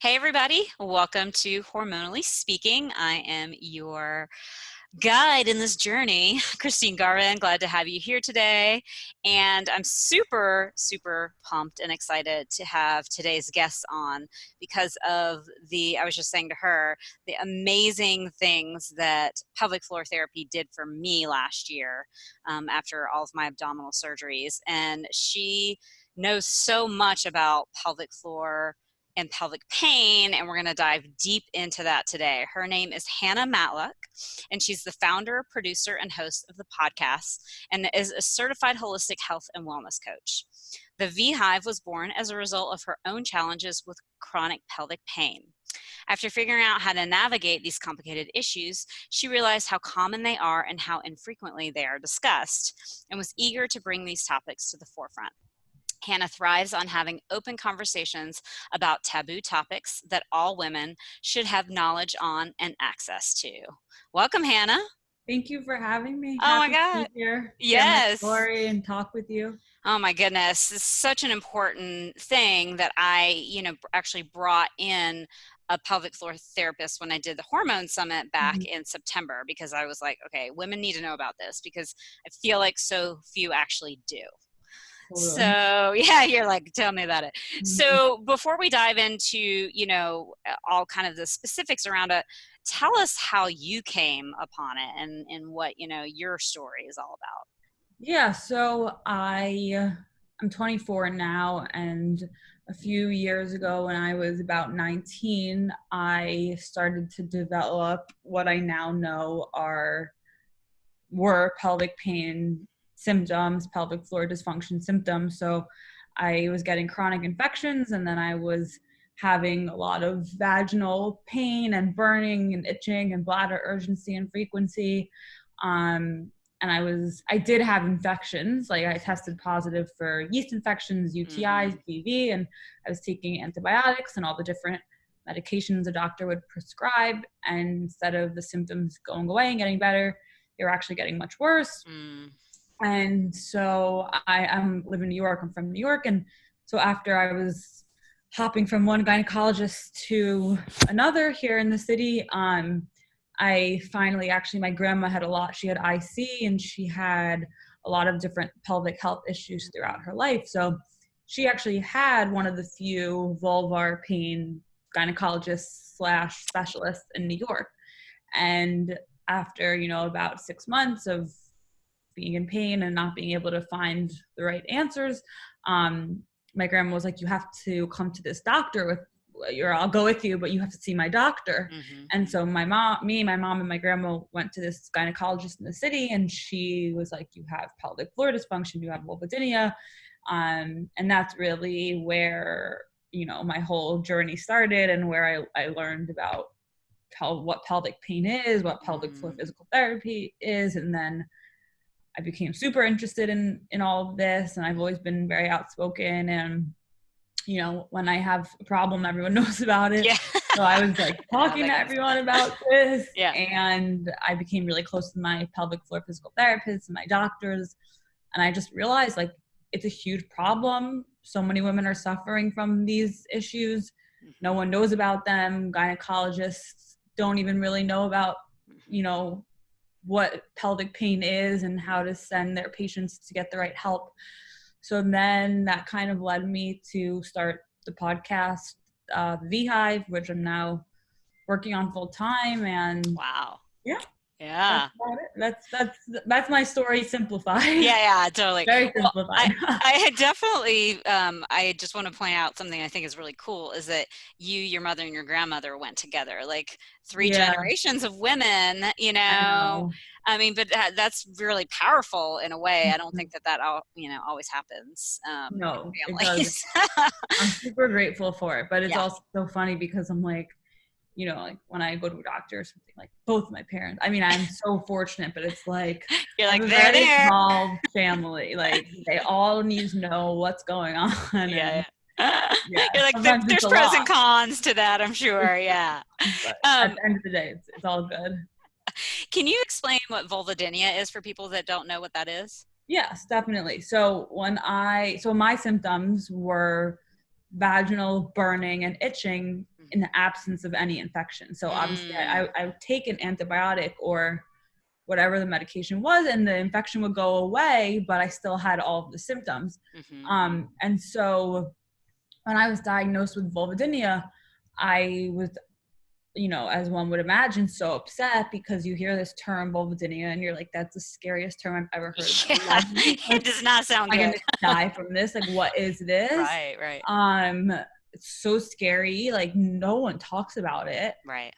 Hey, everybody. Welcome to Hormonally Speaking. I am your guide in this journey, Christine Garvin. Glad to have you here today. And I'm super, super pumped and excited to have today's guests on because of I was just saying to her, the amazing things that pelvic floor therapy did for me last year after all of my abdominal surgeries. And she knows so much about pelvic floor and pelvic pain, and we're going to dive deep into that today. Her name is Hannah Matluck, and she's the founder, producer, and host of the podcast, and is a certified holistic health and wellness coach. The V Hive was born as a result of her own challenges with chronic pelvic pain. After figuring out how to navigate these complicated issues, she realized how common they are and how infrequently they are discussed, and was eager to bring these topics to the forefront. Hannah thrives on having open conversations about taboo topics that all women should have knowledge on and access to. Welcome, Hannah. Thank you for having me. Oh my Happy to be God. here, share my Yes. story, and talk with you. Oh my goodness. It's such an important thing that I, actually brought in a pelvic floor therapist when I did the hormone summit back in September, because I was like, okay, women need to know about this because I feel like so few actually do. Totally. So yeah, you're like, tell me about it. Mhm. So before we dive into, all kind of the specifics around it, tell us how you came upon it and what, your story is all about. Yeah, so I'm 24 now, and a few years ago when I was about 19, I started to develop what I now know were pelvic pain symptoms, pelvic floor dysfunction symptoms. So I was getting chronic infections, and then I was having a lot of vaginal pain and burning and itching and bladder urgency and frequency. And I did have infections. Like, I tested positive for yeast infections, UTIs, Mm-hmm. BV, and I was taking antibiotics and all the different medications a doctor would prescribe. And instead of the symptoms going away and getting better, they were actually getting much worse. Mm. And so I'm live in New York. I'm from New York. And so after I was hopping from one gynecologist to another here in the city, I finally, actually, my grandma had she had IC, and she had a lot of different pelvic health issues throughout her life. So she actually had one of the few vulvar pain gynecologists slash specialists in New York. And after, about 6 months of being in pain and not being able to find the right answers, my grandma was like, you have to come to this doctor I'll go with you, but you have to see my doctor. Mm-hmm. And so my mom, and my grandma went to this gynecologist in the city, and she was like, you have pelvic floor dysfunction, you have vulvodynia. And that's really where, my whole journey started, and where I learned about what pelvic pain is, what pelvic floor Mm-hmm. physical therapy is. And then I became super interested in all of this, and I've always been very outspoken. And when I have a problem, everyone knows about it. Yeah. So I was like Yeah, talking that to kind of everyone stuff. about this, Yeah. and I became really close to my pelvic floor physical therapists and my doctors. And I just realized, like, it's a huge problem. So many women are suffering from these issues. No Mm-hmm. one knows about them. Gynecologists don't even really know about, Mm-hmm. you know, what pelvic pain is and how to send their patients to get the right help. So then that kind of led me to start the podcast, V Hive, which I'm now working on full time. And Wow. yeah, that's Yeah. about it. That's my story simplified. Yeah, yeah, totally. Very Well, I simplified. I had definitely I just want to point out something I think is really cool is that your mother and your grandmother went together, like three Yeah, generations of women, I know. I mean, but that's really powerful in a way. I don't think that always happens No, in it does. families. I'm super grateful for it, but it's Yeah. also so funny because I'm like, like when I go to a doctor or something, like both my parents, I mean, I'm so fortunate, but it's like You're I have like, a they're very there. small family. Like, they all need to know what's going on. Yeah, And yeah. yeah, You're like, sometimes it's there's a pros and lot, cons to that, I'm sure. Yeah. but at Um, the end of the day, it's all good. can you explain what vulvodynia is for people that don't know what that is? Yes, definitely. So my symptoms were vaginal burning and itching in the absence of any infection. So obviously I would take an antibiotic or whatever the medication was, and the infection would go away, but I still had all of the symptoms. And so when I was diagnosed with vulvodynia, I was, you know, as one would imagine, so upset because you hear this term vulvodynia and you're like, that's the scariest term I've ever heard in my life. It does not sound I'm good. gonna die from this. Like, what is this? Right. It's so scary. Like, no one talks about it. Right.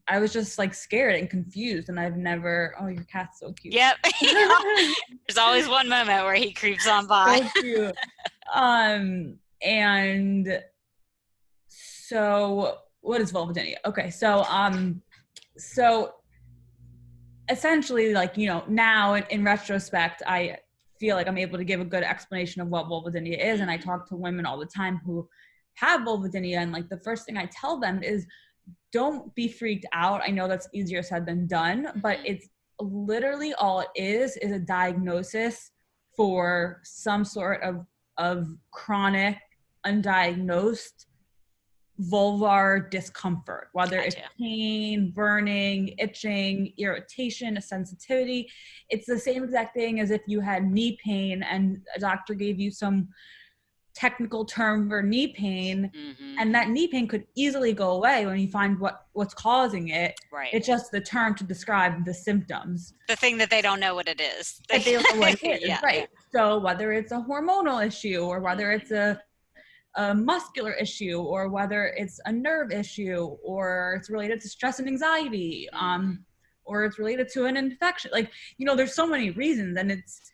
I was just like scared and confused, and I've never. Oh, your cat's so cute. Yep. There's always one moment where he creeps on by. So cute. And so what is vulvodynia? Okay, so essentially, like, you know, now in retrospect, I feel like I'm able to give a good explanation of what vulvodynia is, and I talk to women all the time who have vulvodynia, and like the first thing I tell them is, don't be freaked out. I know that's easier said than done, but it's literally all it is a diagnosis for some sort of chronic, undiagnosed vulvar discomfort, whether it's pain, burning, itching, irritation, a sensitivity. It's the same exact thing as if you had knee pain and a doctor gave you some technical term for knee pain, and that knee pain could easily go away when you find what's causing it. Right. It's just the term to describe the symptoms. The thing that they don't know what it is. That they don't know what it is, right. So whether it's a hormonal issue, or whether it's a muscular issue, or whether it's a nerve issue, or it's related to stress and anxiety, or it's related to an infection. Like, you know, there's so many reasons, and it's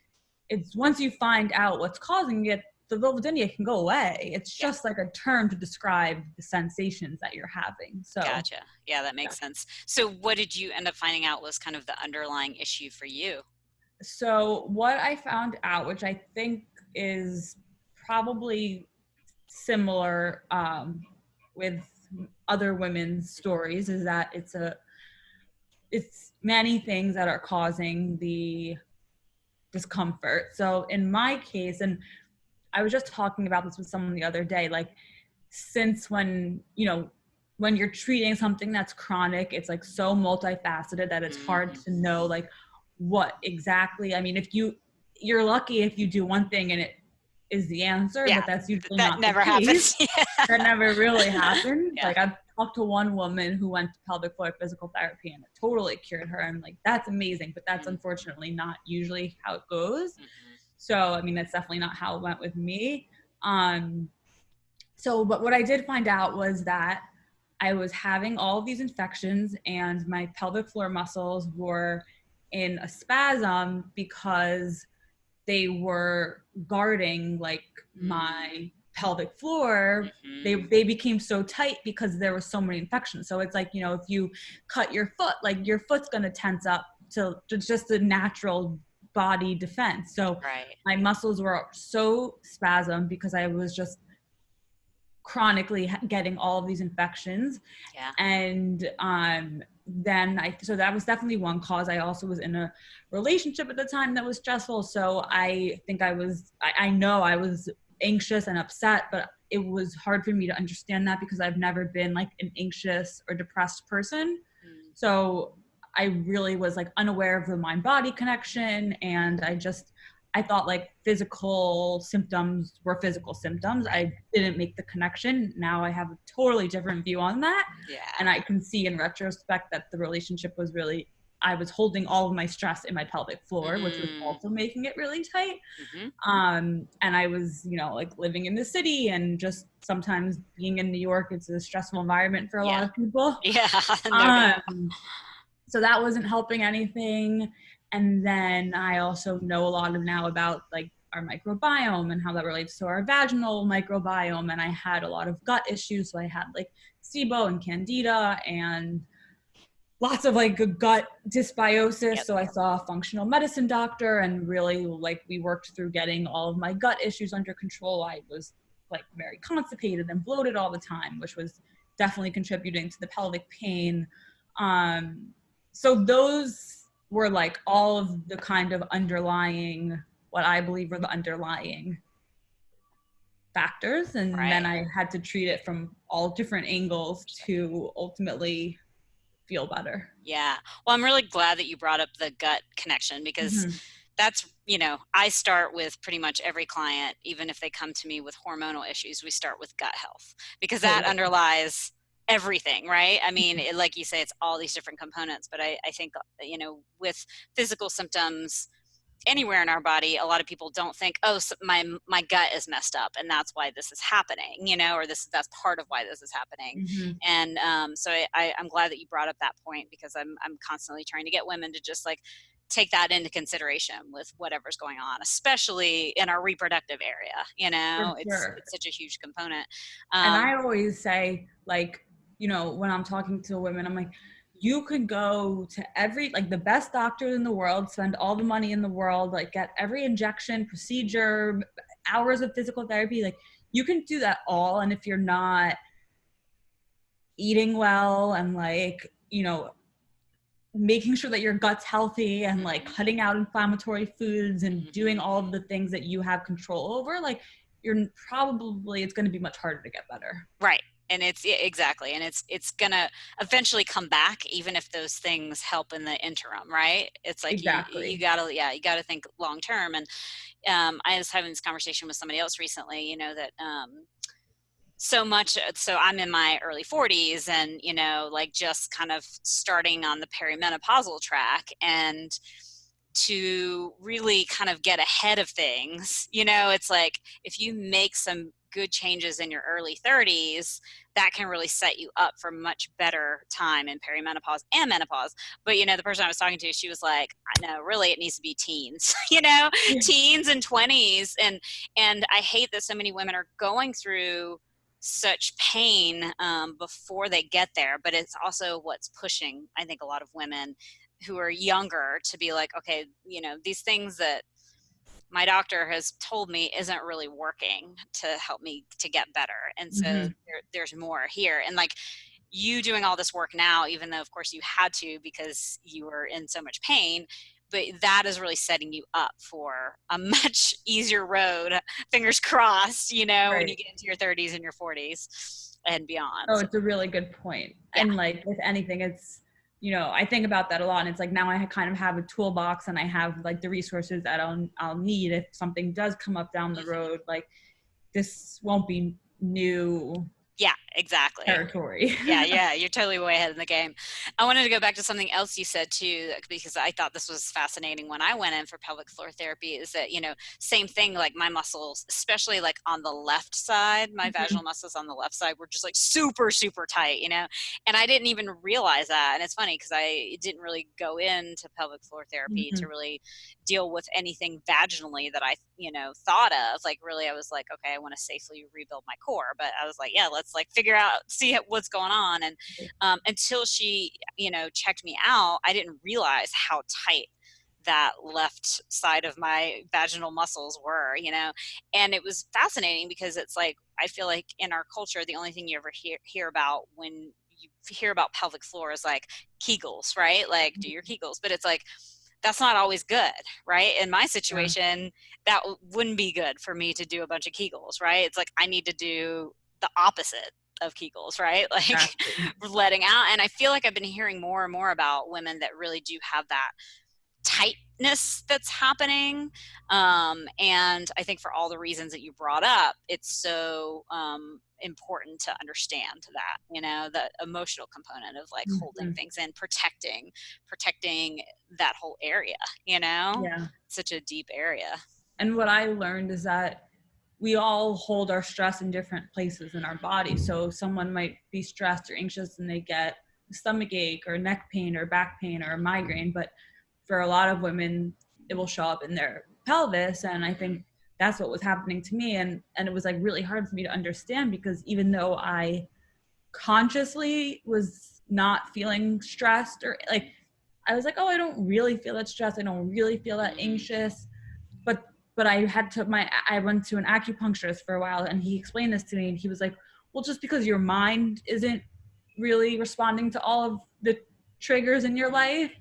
once you find out what's causing it, the vulvodynia can go away. It's just like a term to describe the sensations that you're having. So gotcha. Yeah, that makes sense. So what did you end up finding out was kind of the underlying issue for you? So what I found out, which I think is probably similar with other women's stories, is that it's many things that are causing the discomfort. So in my case, and I was just talking about this with someone the other day, like, since when you're treating something that's chronic, it's like so multifaceted that it's hard to know like what exactly. I mean, if you're lucky if you do one thing and it is the answer, but that's usually not never the case. happens. That never really happened. Like, I've talked to one woman who went to pelvic floor physical therapy and it totally cured her. I'm like, that's amazing, but that's unfortunately not usually how it goes. So, I mean, that's definitely not how it went with me. But what I did find out was that I was having all of these infections, and my pelvic floor muscles were in a spasm because they were guarding like my pelvic floor. They became so tight because there were so many infections. So it's like, you know, if you cut your foot, like your foot's going to tense up to just a natural body defense. So my muscles were so spasmed because I was just chronically getting all of these infections. And so that was definitely one cause. I also was in a relationship at the time that was stressful. So I think I know I was anxious and upset, but it was hard for me to understand that because I've never been like an anxious or depressed person. So I really was like unaware of the mind-body connection, and I thought like physical symptoms were physical symptoms. I didn't make the connection. Now I have a totally different view on that. And I can see in retrospect that the relationship was really, I was holding all of my stress in my pelvic floor, which was also making it really tight. And I was, you know, like living in the city, and just sometimes being in New York, it's a stressful environment for a lot of people. So that wasn't helping anything. And then I also know a lot now about like our microbiome and how that relates to our vaginal microbiome. And I had a lot of gut issues. So I had like SIBO and candida and lots of like gut dysbiosis. So I saw a functional medicine doctor, and really like we worked through getting all of my gut issues under control. I was like very constipated and bloated all the time, which was definitely contributing to the pelvic pain. So those were like all of the kind of underlying, what I believe were the underlying factors, and then Right. I had to treat it from all different angles to ultimately feel better. Yeah. Well, I'm really glad that you brought up the gut connection because Mm-hmm. that's, I start with pretty much every client, even if they come to me with hormonal issues, we start with gut health because that Totally. underlies everything, right? I mean, like you say, it's all these different components, but I think, with physical symptoms, anywhere in our body, a lot of people don't think, oh, so my gut is messed up and that's why this is happening, or that's part of why this is happening. Mm-hmm. And so I'm glad that you brought up that point because I'm constantly trying to get women to just like take that into consideration with whatever's going on, especially in our reproductive area. For It's sure. such a huge component. And um, I always say, like, when I'm talking to women, I'm like, you could go to every, like, the best doctor in the world, spend all the money in the world, like, get every injection, procedure, hours of physical therapy. Like, you can do that all. And if you're not eating well and, like, making sure that your gut's healthy and, like, cutting out inflammatory foods and doing all of the things that you have control over, like, it's going to be much harder to get better. Right. And exactly. And it's gonna eventually come back, even if those things help in the interim, right? It's like you Exactly. gotta, yeah, you gotta think long term. And I was having this conversation with somebody else recently, that so I'm in my early 40s and like just kind of starting on the perimenopausal track, and to really kind of get ahead of things, it's like if you make some good changes in your early 30s, that can really set you up for much better time in perimenopause and menopause. But the person I was talking to, she was like, I know, really it needs to be teens, Yeah. teens and 20s. And I hate that so many women are going through such pain before they get there, but it's also what's pushing, I think, a lot of women who are younger to be like, okay, these things that my doctor has told me isn't really working to help me to get better. And so Mm-hmm. there's more here. And like you doing all this work now, even though of course you had to because you were in so much pain, but that is really setting you up for a much easier road, fingers crossed, when you Right. get into your 30s and your 40s and beyond. Oh, So it's a really good point. yeah. And, like, with anything, it's, I think about that a lot. And it's like now I kind of have a toolbox and I have, like, the resources that I'll need if something does come up down the Mhm. road. Like, this won't be new Yeah, exactly. territory. Yeah, yeah, you're totally way ahead in the game. I wanted to go back to something else you said too, because I thought this was fascinating when I went in for pelvic floor therapy, is that, same thing, like my muscles, especially like on the left side, my Mhm. vaginal muscles on the left side were just like super, super tight, and I didn't even realize that. And it's funny because I didn't really go into pelvic floor therapy to Mhm. really deal with anything vaginally that I, thought of. Like, really, I was like, okay, I want to safely rebuild my core. But I was like, yeah, let's like figure out, see what's going on. And until she, checked me out, I didn't realize how tight that left side of my vaginal muscles were, and it was fascinating because it's like, I feel like in our culture, the only thing you ever hear about when you hear about pelvic floor is like Kegels, right? Like do your Kegels, but it's like, that's not always good, right? In my Yeah, situation, that wouldn't be good for me to do a bunch of Kegels, right? It's like I need to do the opposite of Kegels, right? Like exactly. letting out. And I feel like I've been hearing more and more about women that really do have that tightness that's happening. And I think for all the reasons that you brought up, it's so important to understand that, the emotional component of like holding Mhm. things in, protecting that whole area, Yeah. such a deep area. And what I learned is that we all hold our stress in different places in our body. So someone might be stressed or anxious and they get a stomach ache or neck pain or back pain or a migraine. But for a lot of women, it will show up in their pelvis. And I think that's what was happening to me. And it was, like, really hard for me to understand because even though I consciously was not feeling stressed, or, like, I was like, oh, I don't really feel that stress. I don't really feel that Mm-hmm. anxious. But I went to an acupuncturist for a while and he explained this to me and he was like, well, just because your mind isn't really responding to all of the triggers in your life,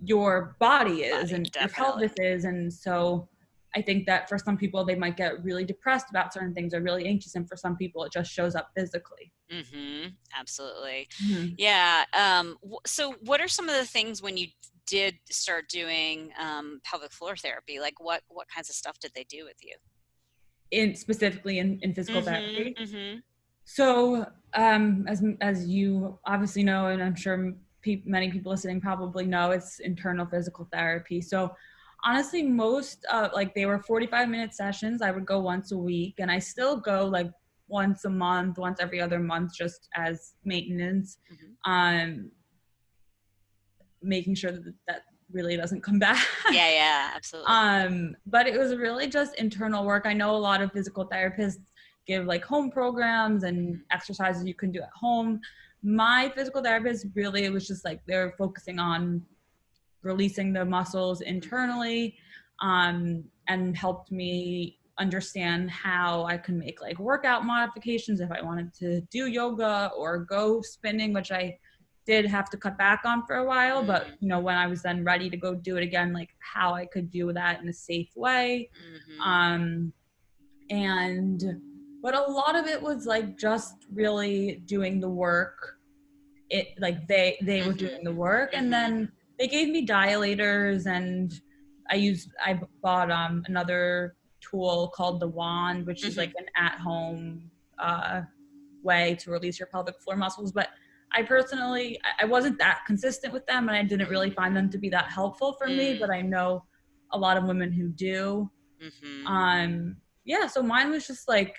your body is Body, and your definitely. pelvis is. And so I think that for some people, they might get really depressed about certain things or really anxious. And for some people, it just shows up physically. Absolutely. Mm-hmm. Yeah. So what are some of the things when you did start doing pelvic floor therapy? Like what kinds of stuff did they do with you? Specifically in physical Mm-hmm. therapy. Mm-hmm. So, as you obviously know, and I'm sure many people listening probably know, it's internal physical therapy. So, honestly, most like they were 45-minute sessions. I would go once a week, and I still go like once a month, once every other month, just as maintenance. Mm-hmm. Um, Making sure that really doesn't come back. Yeah, yeah, absolutely. But it was really just internal work. I know a lot of physical therapists give like home programs and exercises you can do at home. My physical therapist really, it was just like they're focusing on releasing the muscles Mm-hmm. internally, and helped me understand how I can make like workout modifications if I wanted to do yoga or go spinning, which I did have to cut back on for a while. But you know, when I was then ready to go do it again, like how I could do that in a safe way. Mm-hmm. Um, and but a lot of it was like just really doing the work. It like they were doing Mm-hmm. the work, and Mm-hmm. then they gave me dilators, and I bought another tool called the wand, which is Mm-hmm. like an at-home uh way to release your pelvic floor muscles. But I personally, I wasn't that consistent with them, and I didn't really find them to be that helpful for me, but I know a lot of women who do. Mm-hmm. um yeah, so mine was just like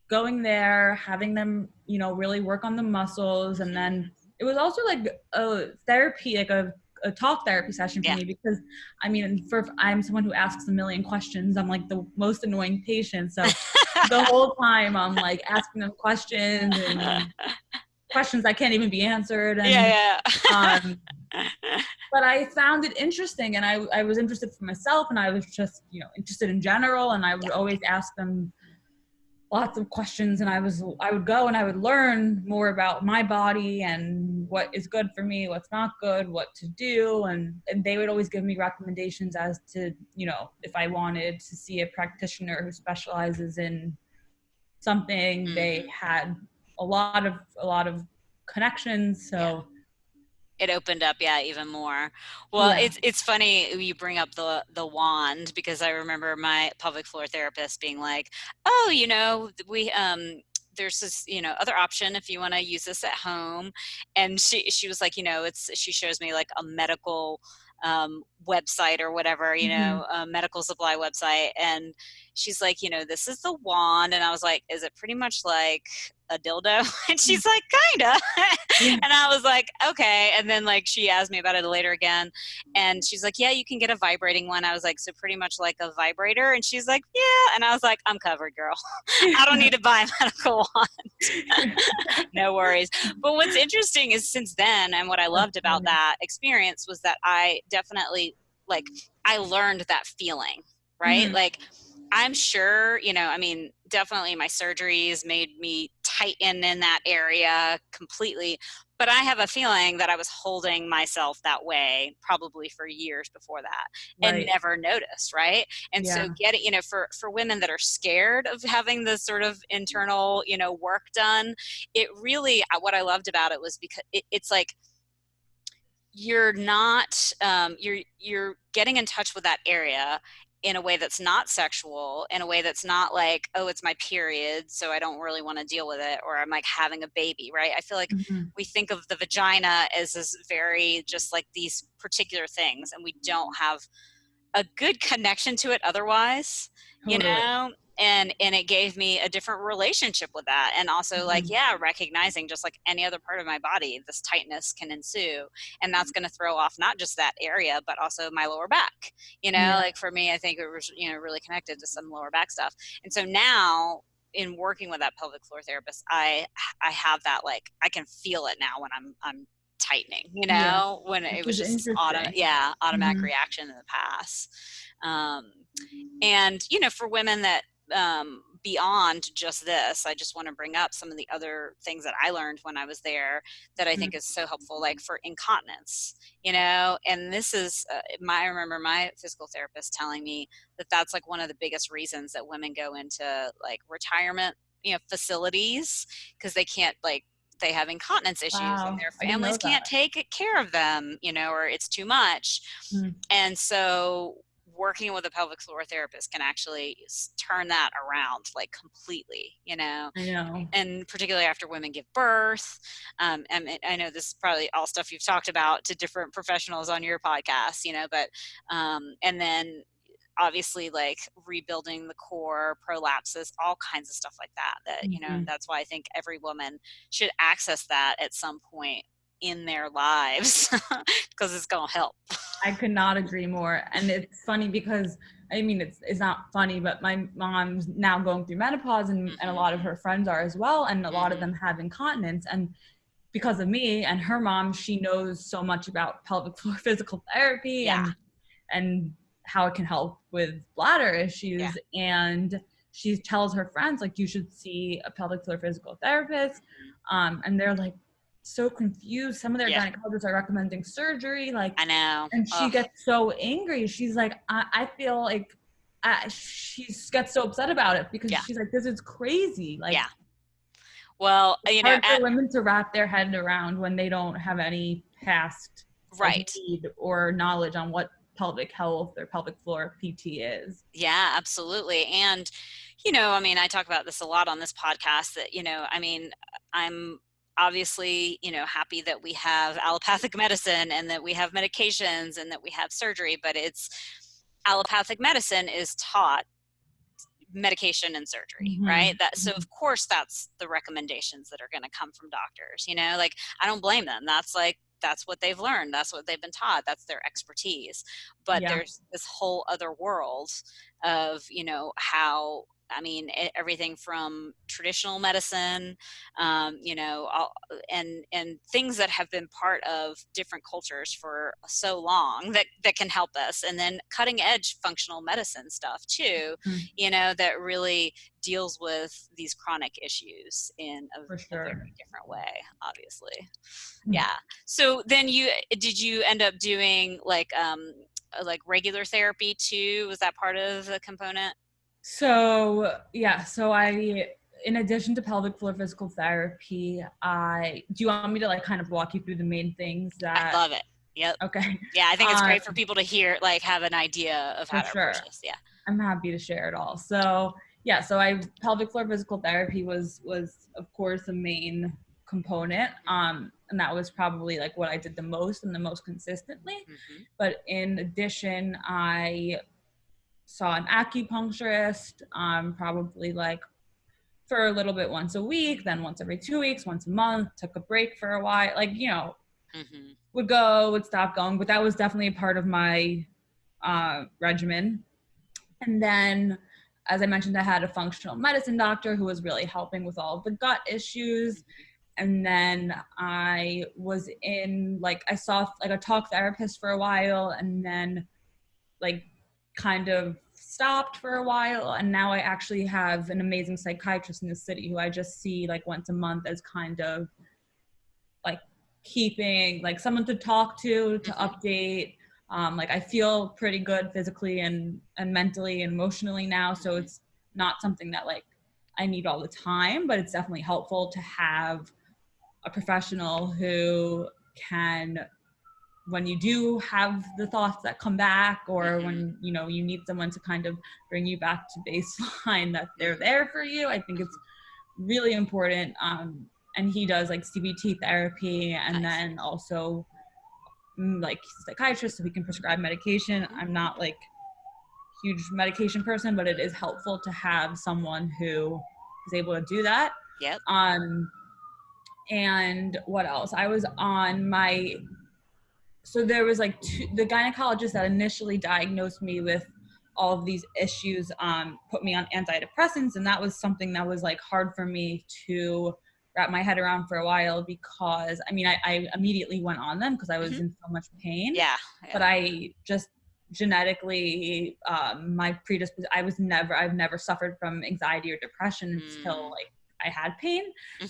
going there, having them, you know, really work on the muscles. And Mm-hmm. then it was also like a therapy, like a talk therapy session for Yeah. me, because I mean, for I'm someone who asks a million questions. I'm like the most annoying patient. So the whole time I'm like asking them questions and questions that can't even be answered. And Yeah, um yeah. but I found it interesting, and I was interested for myself, and I was just, you know, interested in general, and I would Yeah. always ask them lots of questions. And I would go and I would learn more about my body and what is good for me, what's not good, what to do. And they would always give me recommendations as to, you know, if I wanted to see a practitioner who specializes in something. They Mm-hmm. had a lot of connections. Yeah. So It opened up, yeah, even more. Well, yeah. it's funny you bring up the wand, because I remember my pelvic floor therapist being like, "Oh, you know, we there's this, you know, other option if you want to use this at home." And she was like, you know, it's she shows me like a medical website or whatever, you Hmm. know, a medical supply website, and she's like, you know, this is the wand, and I was like, is it pretty much like a dildo? And she's like, kinda. Yeah. And I was like, okay. And then like she asked me about it later again, and she's like, yeah, you can get a vibrating one. I was like, so pretty much like a vibrator? And she's like, yeah. And I was like, I'm covered, girl. I don't need to buy a medical one. No worries. But what's interesting is since then, and what I That's loved about funny. that experience was that I definitely like I learned that feeling, right? Hmm. Like I'm sure, you know, I mean, definitely my surgeries made me tighten in that area completely. But I have a feeling that I was holding myself that way probably for years before that and Right. never noticed, right? And so Yeah. getting, you know, for women that are scared of having this sort of internal, you know, work done, it really, what I loved about it was because it's like you're not you're getting in touch with that area in a way that's not sexual, in a way that's not like, oh, it's my period so I don't really want to deal with it, or I'm like having a baby, right? I feel like Hmm. we think of the vagina as this very just like these particular things, and we don't have a good connection to it otherwise, you Totally. know. And it gave me a different relationship with that, and also like, Hmm. yeah, recognizing just like any other part of my body, this tightness can ensue, and that's going to throw off not just that area but also my lower back, you know. Yeah. Like for me, I think it was, you know, really connected to some lower back stuff. And so now in working with that pelvic floor therapist, I have that, like I can feel it now when I'm tightening, you Yeah. know, when it Which was is just this interesting. automatic Hmm. reaction in the past. Um, and, you know, for women that beyond just this, I just want to bring up some of the other things that I learned when I was there that I think is so helpful, like for incontinence, and this is I remember my physical therapist telling me that that's like one of the biggest reasons that women go into like retirement, facilities, because they can't, like, they have incontinence issues and Wow, their I didn't families know can't that. take care of them, or it's too much. Mm, And so working with a pelvic floor therapist can actually turn that around like completely, I know. and particularly after women give birth. And I know this is probably all stuff you've talked about to different professionals on your podcast, but and then obviously like rebuilding the core, prolapses, all kinds of stuff like that, Mhm. and that's why I think every woman should access that at some point in their lives because it's going to help. I could not agree more. And it's funny because I mean it's not funny, but my mom's now going through menopause, and a lot of Hmm. her friends are as well, and a lot of Hmm. them have incontinence. And because of me and her mom, she knows so much about pelvic floor physical therapy Yeah. and how it can help with bladder Yeah. issues. And she tells her friends, like, you should see a pelvic floor physical therapist. Hmm. And they're like so confused. Some of their Yeah. gynecologists are recommending surgery, like, I know. and she Ugh. gets so angry. She's like, I feel like she gets so upset about it because Yeah. she's like, this is crazy. Like, Yeah. Well, it's hard for women to wrap their head around when they don't have any past like right. need or knowledge on what pelvic health or pelvic floor PT is. Yeah, absolutely. And, I mean, I talk about this a lot on this podcast that, I mean, I'm obviously, happy that we have allopathic medicine and that we have medications and that we have surgery, but it's allopathic medicine is taught medication and surgery, right? Mm-hmm. That, so of course that's the recommendations that are going to come from doctors, like, I don't blame them. That's like, that's what they've learned, that's what they've been taught, that's their expertise. But Yeah. there's this whole other world of, how, I mean, everything from traditional medicine, and things that have been part of different cultures for so long that can help us, and then cutting edge functional medicine stuff too, Mm, that really deals with these chronic issues in for a very sure. different way, obviously. Mm. Yeah. So then did you end up doing like regular therapy too? Was that part of the component? So yeah, so I, in addition to pelvic floor physical therapy, I do you want me to like kind of walk you through the main things I that love it. Yep. okay. Yeah, I think it's Um, great for people to hear, like, have an idea of how for to approach sure. this. Yeah. I'm happy to share it all. So yeah, so I pelvic floor physical therapy was of course a main component. And that was probably like what I did the most and the most consistently. Mm-hmm. But in addition, I saw an acupuncturist, probably like for a little bit once a week, then once every 2 weeks, once a month, took a break for a while, like, Mm-hmm. would stop going, but that was definitely a part of my regimen. And then, as I mentioned, I had a functional medicine doctor who was really helping with all of the gut issues. And then I was in, like, I saw like a talk therapist for a while, and then like kind of stopped for a while. And now I actually have an amazing psychiatrist in the city who I just see like once a month as kind of like keeping like someone to talk to Mm-hmm. update. Like I feel pretty good physically and mentally and emotionally now, so Mm-hmm. it's not something that like I need all the time, but it's definitely helpful to have a professional who can, when you do have the thoughts that come back, or Mm-hmm. when you need someone to kind of bring you back to baseline, that they're Mm-hmm. there for you. I think it's really important. And he does like CBT therapy, and Nice. then also like psychiatrist, so he can prescribe medication. Mm-hmm. I'm not like huge medication person, but it is helpful to have someone who is able to do that. Yep. um and what else, I was on my, so there was like the gynecologist that initially diagnosed me with all of these issues, put me on antidepressants, and that was something that was like hard for me to wrap my head around for a while, because I mean I immediately went on them because I was Mm-hmm. in so much pain. Yeah. But Yeah. I just genetically, I've never suffered from anxiety or depression until like I had pain,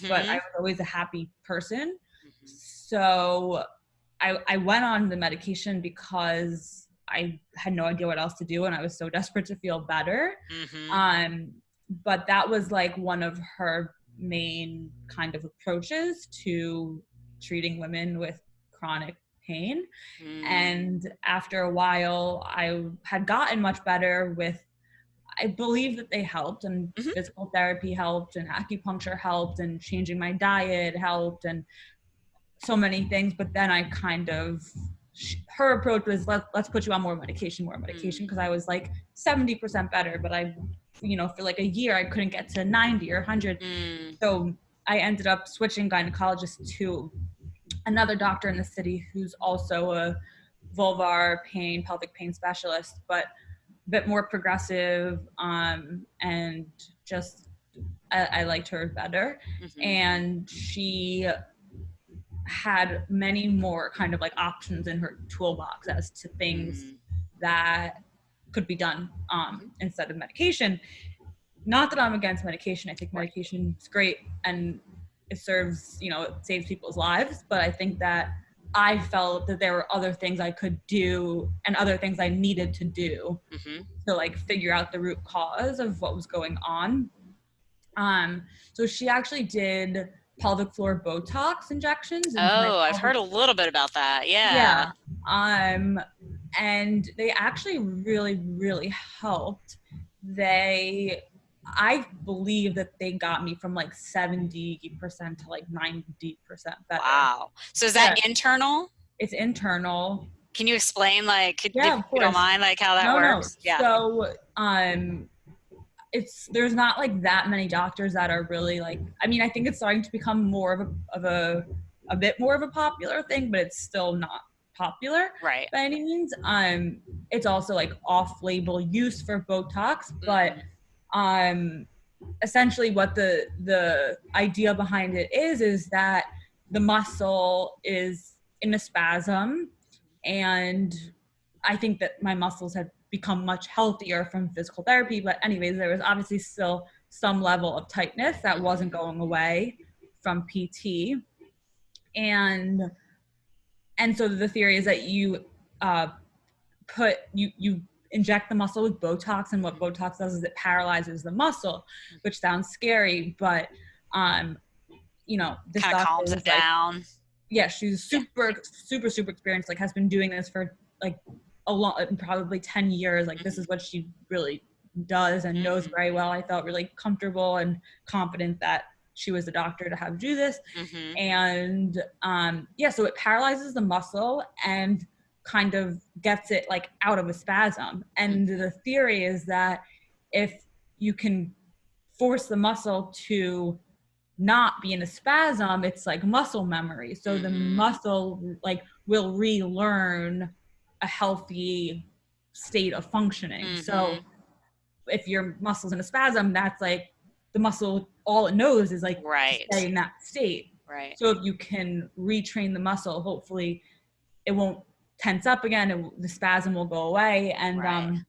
but I Mm-hmm. was always a happy person. Mm-hmm. So I went on the medication because I had no idea what else to do and I was so desperate to feel better. Mm-hmm. Um, but that was like one of her main kind of approaches to treating women with chronic pain. Mm-hmm. And after a while, I had gotten much better with, I believe that they helped, and physical therapy helped, and acupuncture helped, and changing my diet helped, and so many things. But then I kind of, her approach was let's put you on more medication, because I was like 70% better, but I, for like a year I couldn't get to 90 or 100. Mm-hmm. So I ended up switching gynecologists to another doctor in the city who's also a pelvic pain specialist, but a bit more progressive, and just I liked her better. Mm-hmm. And she had many more kind of like options in her toolbox as to things that could be done, instead of medication. Not that I'm against medication. I think Right. medication is great and it serves, it saves people's lives. But I think that I felt that there were other things I could do and other things I needed to do Mm-hmm. to like figure out the root cause of what was going on. So she actually did pelvic floor Botox injections into my Oh, I've pelvic. heard a little bit about that. Yeah. Yeah. Um, and they actually really, really helped. I believe that they got me from like 70% to like 90% better. Wow. So is that Yeah, internal? it's internal. Can you explain, like, if Yeah, of you don't course. mind, like how that No. works? Yeah. So, there's not like that many doctors that are really like, I mean, I think it's starting to become more of a bit more of a popular thing, but it's still not popular Right. by any means. It's also like off-label use for Botox, but Mm-hmm. um essentially what the idea behind it is that the muscle is in a spasm, and I think that my muscles had become much healthier from physical therapy. But anyways, there was obviously still some level of tightness that wasn't going away from PT. And so the theory is that you uh, you inject the muscle with Botox, and what Botox does is it paralyzes the muscle, which sounds scary, but um, this Kind of doctor calms it was like, down. yeah, she's Yeah. super experienced, like has been doing this for like a long, probably 10 years. Like this is what she really does and knows very well. I felt really comfortable and confident that she was the doctor to have do this. Mm-hmm. And yeah, so it paralyzes the muscle and kind of gets it like out of a spasm. And the theory is that if you can force the muscle to not be in a spasm, it's like muscle memory. So the Mm-hmm. muscle like will relearn a healthy state of functioning. Mm-hmm. So if your muscle's in a spasm, that's like the muscle, all it knows is like to Right. stay in that state. Right. So if you can retrain the muscle, hopefully it won't tense up again. The spasm will go away. And Right.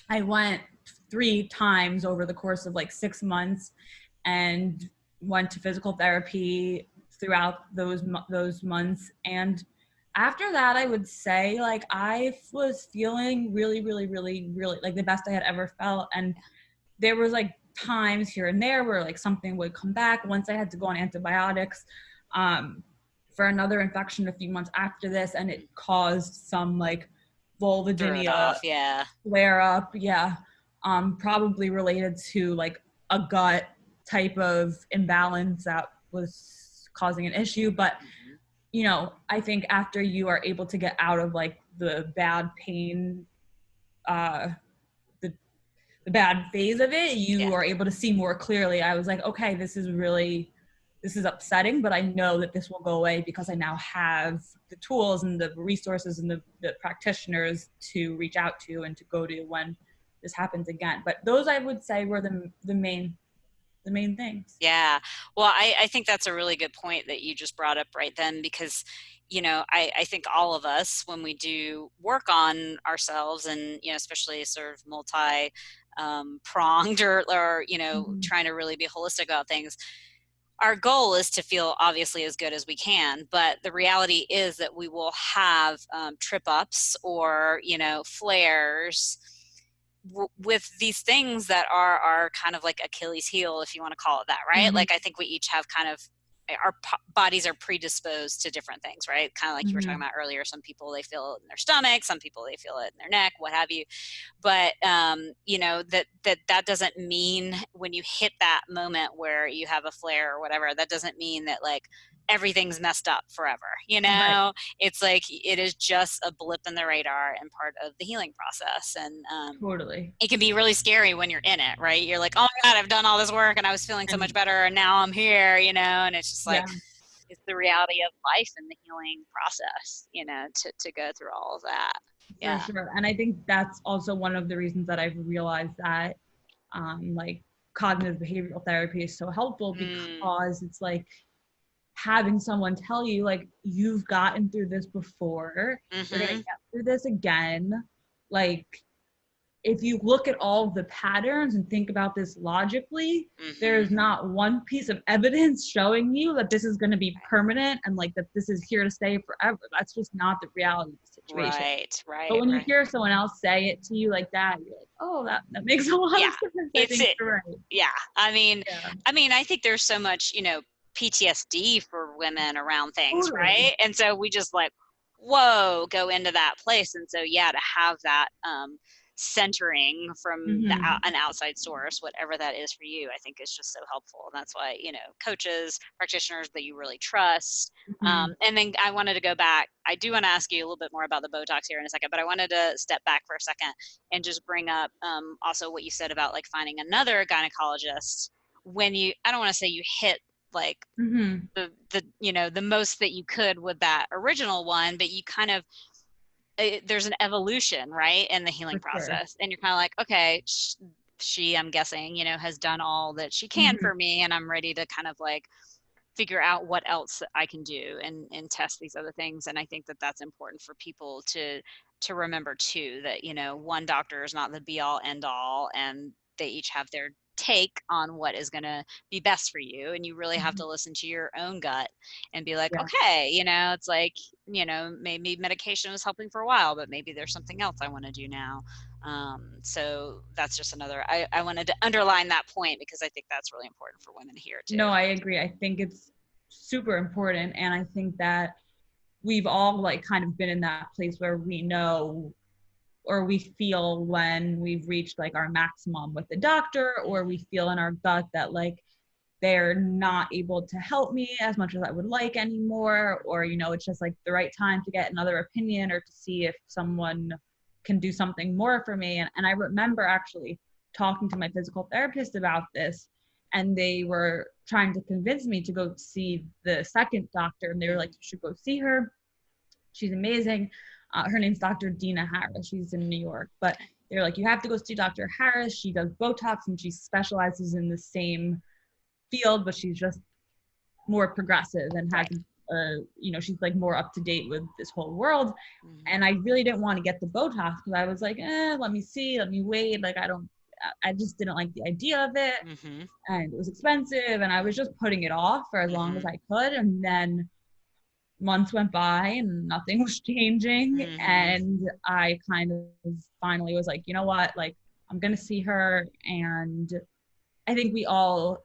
I went 3 times over the course of like 6 months, and went to physical therapy throughout those months. And after that, I would say like I was feeling really, really, really, really like the best I had ever felt. And there was like times here and there where like something would come back. Once I had to go on antibiotics um, for another infection a few months after this, and it caused some like Threw it Vulvodynia off. Yeah. flare up. Yeah, probably related to like a gut type of imbalance that was causing an issue. But I think after you are able to get out of like the bad pain, uh, the bad phase of it, Yeah. you are able to see more clearly. I was like, okay, this is upsetting, but I know that this will go away because I now have the tools and the resources and the practitioners to reach out to and to go to when this happens again. But those I would say were the the main things. Yeah. Well, I think that's a really good point that you just brought up right then, because, I think all of us, when we do work on ourselves and, especially sort of multi pronged or, Hmm. trying to really be holistic about things, our goal is to feel obviously as good as we can. But the reality is that we will have trip ups or, flares with these things that are kind of like Achilles heel, if you want to call it that, right? Hmm. Like I think we each have kind of our bodies are predisposed to different things, right? Kind of like you were talking Hmm. about earlier. Some people they feel it in their stomach, some people they feel it in their neck, what have you. But that doesn't mean when you hit that moment where you have a flare or whatever, that doesn't mean that like everything's messed up forever. Right. It's like it is just a blip in the radar and part of the healing process. And Totally. it can be really scary when you're in it, right? You're like, oh my God, I've done all this work and I was feeling so much And better and now I'm here, and it's just like, yeah, it's the reality of life and the healing process, to go through all of that. for Yeah. sure. And I think that's also one of the reasons that I've realized that like cognitive behavioral therapy is so helpful, Mm, because it's like having someone tell you like you've gotten through this before, you're gonna mm-hmm. get through this again. Like if you look at all of the patterns and think about this logically, Mm-hmm. there's not one piece of evidence showing you that this is going to be permanent and like that this is here to stay forever. That's just not the reality of the situation. Right, But right, when you right. hear someone else say it to you like that, you're like, oh, that makes a lot Yeah. of sense. I It's think it. you're right. Yeah. I mean, Yeah, I think there's so much, PTSD for women around things, totally. right? And so we just like, whoa, go into that place. And so, yeah, to have that centering from Hmm. an outside source, whatever that is for you, I think is just so helpful. And that's why, coaches, practitioners that you really trust. Hmm. And then I wanted to go back. I do want to ask you a little bit more about the Botox here in a second, but I wanted to step back for a second and just bring up also what you said about like finding another gynecologist when I don't want to say you hit like Hmm. the most that you could with that original one, but you kind of there's an evolution, right, in the healing For sure. process, and you're kind of like, okay, she, I'm guessing, has done all that she can Hmm. for me, and I'm ready to kind of like figure out what else I can do and test these other things. And I think that that's important for people to remember too, that, one doctor is not the be all end all, and they each have their take on what is going to be best for you. And you really have Hmm. to listen to your own gut and be like, Yeah. okay, it's like, maybe medication was helping for a while, but maybe there's something else I want to do now. So that's just another, I wanted to underline that point because I think that's really important for women here too. No, I agree. I think it's super important. And I think that we've all like kind of been in that place where we know or we feel when we've reached like our maximum with the doctor, or we Mm-hmm. feel in our gut that like they're not able to help me as much as I would like anymore, or it's just like the right time to get another opinion or to see if someone can do something more for me. And I remember actually talking to my physical therapist about this, and they were trying to convince me to go see the second doctor, and they were like, you should go see her, she's amazing. Her name's Dr. Dina Harris. She's in New York, but they're like, you have to go see Dr. Harris. She does Botox and she specializes in the same field, but she's just more progressive and has, Right. she's like more up to date with this whole world. Mm-hmm. And I really didn't want to get the Botox because I was like, let me see, let me wait. Like, I just didn't like the idea of it. Mm-hmm. And it was expensive. And I was just putting it off for as long as Mm-hmm. I could. And then months went by and nothing was changing. Mm-hmm. And I kind of finally was like, you know what? Like, I'm going to see her. And I think we all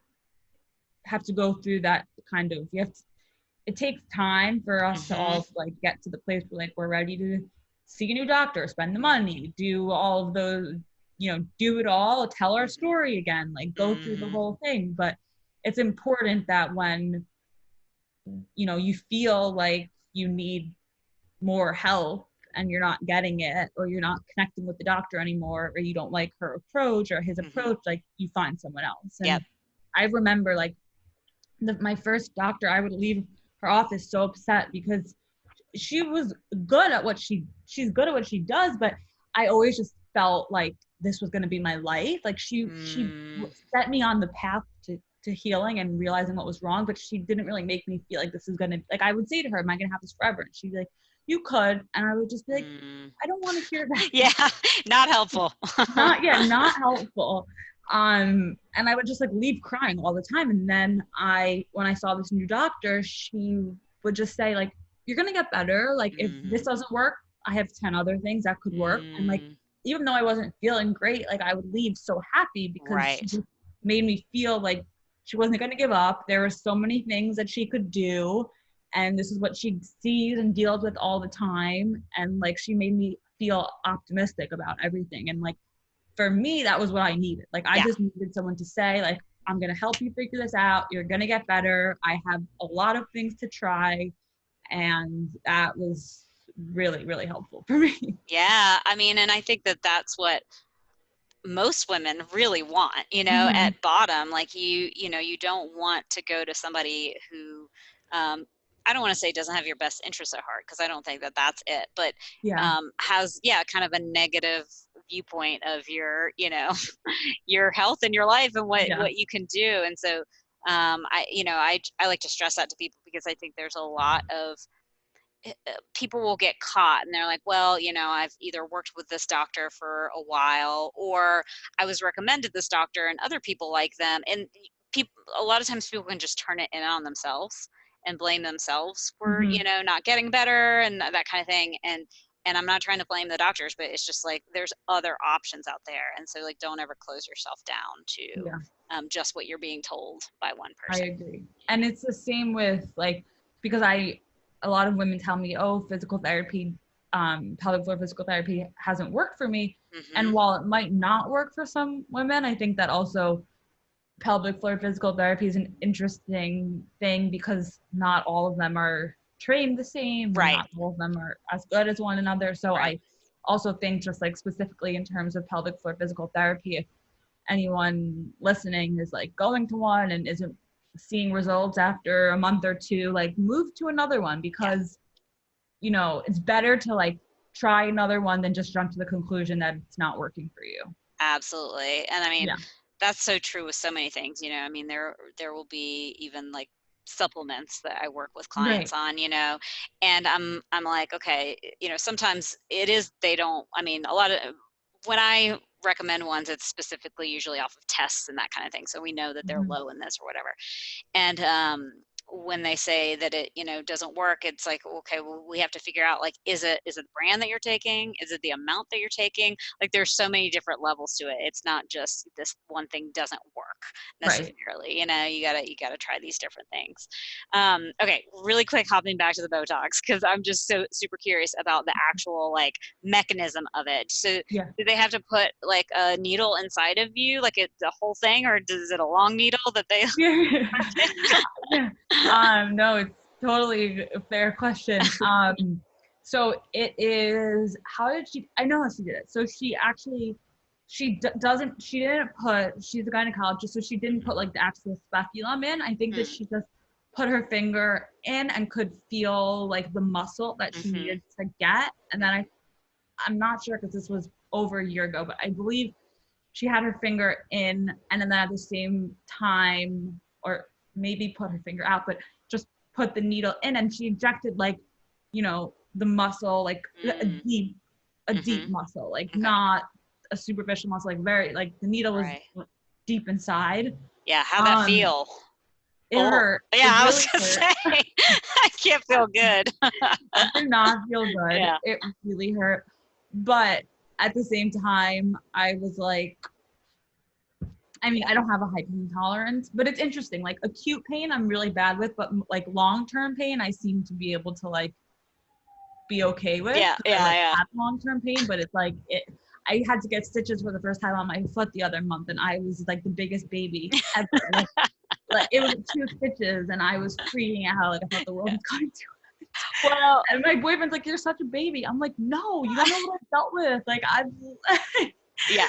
have to go through that kind of, it takes time for us to Mm-hmm. all like get to the place where like we're ready to see a new doctor, spend the money, do all of those, do it all, tell our Mm-hmm. story again, like go through the Mm-hmm. whole thing. But it's important that when, you feel like you need more help and you're not getting it, or you're not connecting with the doctor anymore, or you don't like her approach or his Mm-hmm. approach, like you find someone else. And Yep. I remember like my first doctor, I would leave her office so upset because she was good at what she's good at what she does, but I always just felt like this was going to be my life. Like she Mm. set me on the path to to healing and realizing what was wrong, but she didn't really make me feel like this is gonna, like, I would say to her, am I gonna have this forever? And she'd be like, you could. And I would just be like, Mm. I don't want to hear that. Yeah, not helpful. Not, yeah, not helpful. And I would just like leave crying all the time. And then when I saw this new doctor, she would just say like, you're gonna get better. Like if this Mm. doesn't work, I have 10 other things that could work. And like, Mm. even though I wasn't feeling great, like I would leave so happy because she Right. just made me feel like she wasn't gonna give up. There were so many things that she could do. And this is what she sees and deals with all the time. And like she made me feel optimistic about everything. And like for me, that was what I needed. Like I Yeah. just needed someone to say, like, I'm gonna help you figure this out. You're gonna get better. I have a lot of things to try. And that was really, really helpful for me. Yeah. I mean, and I think that that's what most women really want, Mm-hmm. at bottom. Like you don't want to go to somebody who, I don't want to say doesn't have your best interests at heart, because I don't think that that's it, but Yeah. has, yeah, kind of a negative viewpoint of your, your health and your life and Yeah. what you can do. And so, I like to stress that to people, because I think there's a lot of people will get caught and they're like, well, I've either worked with this doctor for a while, or I was recommended this doctor and other people like them. And people, a lot of times people can just turn it in on themselves and blame themselves for, Mm-hmm. not getting better and that kind of thing. And I'm not trying to blame the doctors, but it's just like there's other options out there. And so like, don't ever close yourself down to Yeah. just what you're being told by one I person. agree. And it's the same with like, because a lot of women tell me, oh, physical therapy, pelvic floor physical therapy hasn't worked for me. And Hmm. while it might not work for some women, I think that also pelvic floor physical therapy is an interesting thing because not all of them are trained the same and Right. not all of them are as good as one another. So Right. I also think just like specifically in terms of pelvic floor physical therapy, if anyone listening is like going to one and isn't seeing results after a month or two, like move to another one Yeah. because it's better to like try another one than just jump to the conclusion that it's not working for you. Absolutely. And I mean, Yeah. that's so true with so many things, I mean, there will be even like supplements that I work with Right. clients on, and I'm like, okay, sometimes it is, they don't, I mean, a lot of, when I recommend ones, it's specifically usually off of tests and that kind of thing. So we know that they're Mm-hmm. low in this or whatever. And when they say that it doesn't work, it's like, okay, well, we have to figure out, like, is it the brand that you're taking, is it the amount that you're taking? Like there's so many different levels to it. It's not just this one thing doesn't work Right. necessarily. You gotta try these different things. Okay, really quick, hopping back to the Botox, because I'm just so super curious about the actual like mechanism of it. So Yeah. do they have to put like a needle inside of you, like the whole thing, or is it a long needle that they Yeah. Yeah. No, it's totally a fair question. So it is, I know how she did it. So she actually, she didn't put, she's a gynecologist, so she didn't put like the actual speculum in. I think that Mm, she just put her finger in and could feel like the muscle that she mhm, needed to get. And then I'm not sure because this was over a year ago, but I believe she had her finger in and then at the same time, or maybe put her finger out, but just put the needle in and she injected like, the muscle, like mm, a deep mhm. muscle, like Okay. not a superficial muscle, like very, like the needle was Right. deep inside. Yeah, how'd that Um, feel? it Oh, hurt. yeah, It I was really gonna hurt. say, I can't feel good. It did not feel good. Yeah. It really hurt. But at the same time, I was like, I mean, I don't have a high pain tolerance, but it's interesting. Like acute pain, I'm really bad with, but like long-term pain, I seem to be able to like be okay with Yeah, because I yeah, like yeah. have long-term pain. But it's like I had to get stitches for the first time on my foot the other month, and I was like the biggest baby ever. Like it was 2 stitches, and I was freaking out. Like I thought the world was coming to. Well, And my boyfriend's like, "You're such a baby." I'm like, "No, you don't know what I've dealt with. Like I've." yeah,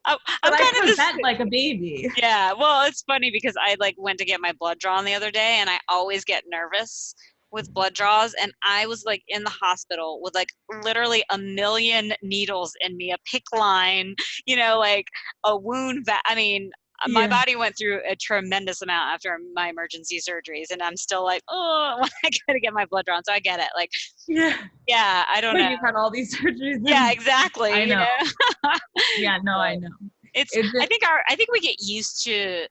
I'm But I kind of this. present like a baby. Yeah, well, it's funny because I like went to get my blood drawn the other day, and I always get nervous with blood draws, and I was like in the hospital with like literally a million needles in me, a pick line, like a wound. I mean, my Yeah. body went through a tremendous amount after my emergency surgeries, and I'm still like, oh, I gotta get my blood drawn. So I get it. Like, Yeah. yeah, I don't When know. you've had all these surgeries Yeah, and exactly. I You know. know. Yeah, no, I So know. it's, It just I think we get used to,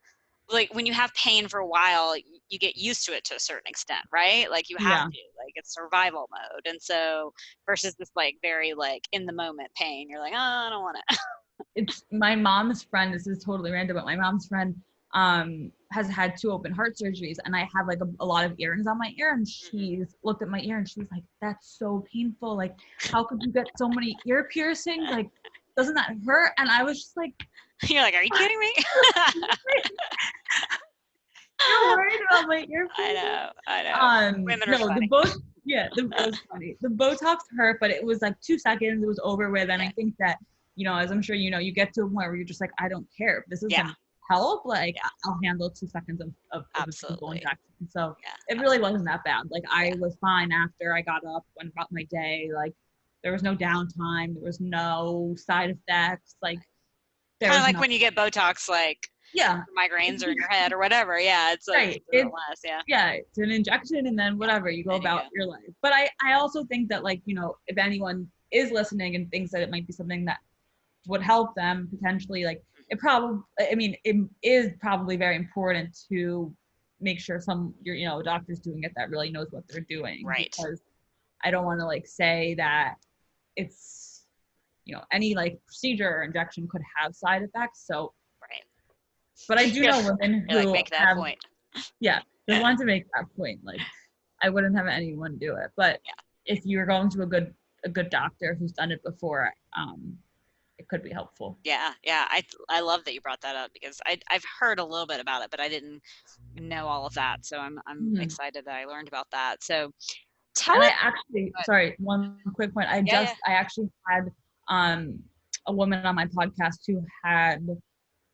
like, when you have pain for a while, you get used to it to a certain extent, right? Like you have yeah. to, like it's survival mode. And so versus this like very like in the moment pain, you're like, oh, I don't want it. It's my mom's friend. This is totally random, but my mom's friend has had 2 open heart surgeries, and I have like a lot of earrings on my ear, and she's looked at my ear and she's like, "That's so painful. Like, how could you get so many ear piercings? Like, doesn't that hurt?" And I was just like, You're like, are you kidding me? "You're worried about my ear piercings?" I know. Women are No, funny. it was funny. The Botox hurt, but it was like 2 seconds. It was over with, and Yeah. I think that, as I'm sure you know, you get to a point where you're just like, I don't care if this is Yeah. gonna help. Like, Yeah. I'll handle 2 seconds of a simple Absolutely. injection. So Yeah. it really wasn't that bad. Like, I Yeah. was fine after I got up, went about my day. Like, there was no downtime. There was no side effects. Like, there Kind of was like no when you get Botox, like yeah. migraines or in your head or whatever. Yeah. It's like, Right. it doesn't It's last. Yeah. yeah, it's an injection and then whatever, you go There you about go. your life. But I also think that, like, if anyone is listening and thinks that it might be something that would help them potentially, like it is probably very important to make sure a doctor's doing it that really knows what they're doing, Right. because I don't want to like say that it's any like procedure or injection could have side effects. So, Right. but I do You're, know women you're like, who make that have point. yeah, just Yeah. wanted to make that point. Like, I wouldn't have anyone do it, but Yeah. if you're going to a good doctor who's done it before, it could be helpful. Yeah. Yeah. I love that you brought that up because I've heard a little bit about it, but I didn't know all of that. So I'm Mhm. excited that I learned about that. So tell And I us. actually, sorry, one quick point. Yeah. Yeah. I actually had um, a woman on my podcast who had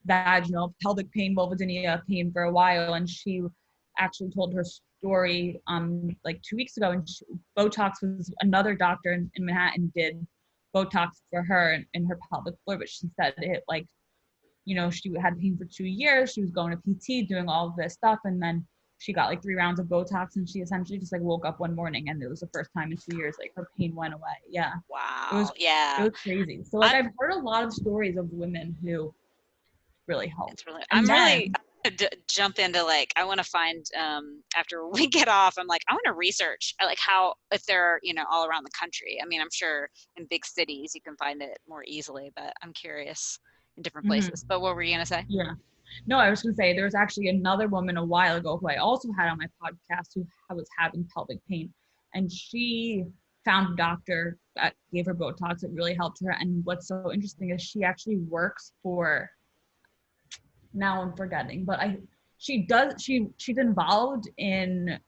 vaginal pelvic pain, vulvodynia pain for a while, and she actually told her story like 2 weeks ago. And Botox was another doctor in Manhattan did Botox for her in her pelvic floor, but she said it like she had pain for 2 years. She was going to PT, doing all of this stuff, and then she got like 3 rounds of Botox, and she essentially just like woke up one morning, and it was the first time in 2 years like her pain went away. Yeah, it was Wow. it Yeah. was crazy. So like I'm I've heard a lot of stories of women who really help. It's really, And I'm then, gonna jump into like, I want to find, after we get off, I'm like, I want to research like how, if they're, all around the country. I mean, I'm sure in big cities you can find it more easily, but I'm curious in different mhm, places. But what were you going to say? yeah. No, I was going to say there was actually another woman a while ago who I also had on my podcast who was having pelvic pain. And she found a doctor that gave her Botox. It really helped her. And what's so interesting is she actually works for, now I'm forgetting, but she's involved in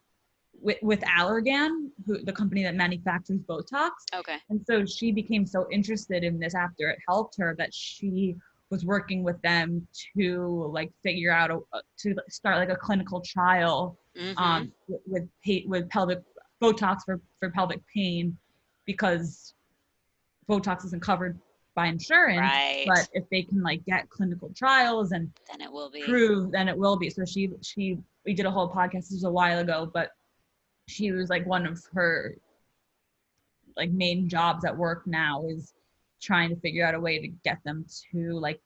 with Allergan, the company that manufactures Botox. Okay. And so she became so interested in this after it helped her that she was working with them to like figure out to start like a clinical trial Mm-hmm. with pelvic Botox for pelvic pain, because Botox isn't covered by insurance. Right. But if they can like get clinical trials and Then it will be. prove, then it will be. So we did a whole podcast, this was a while ago, but she was like, one of her like main jobs at work now is trying to figure out a way to get them to like,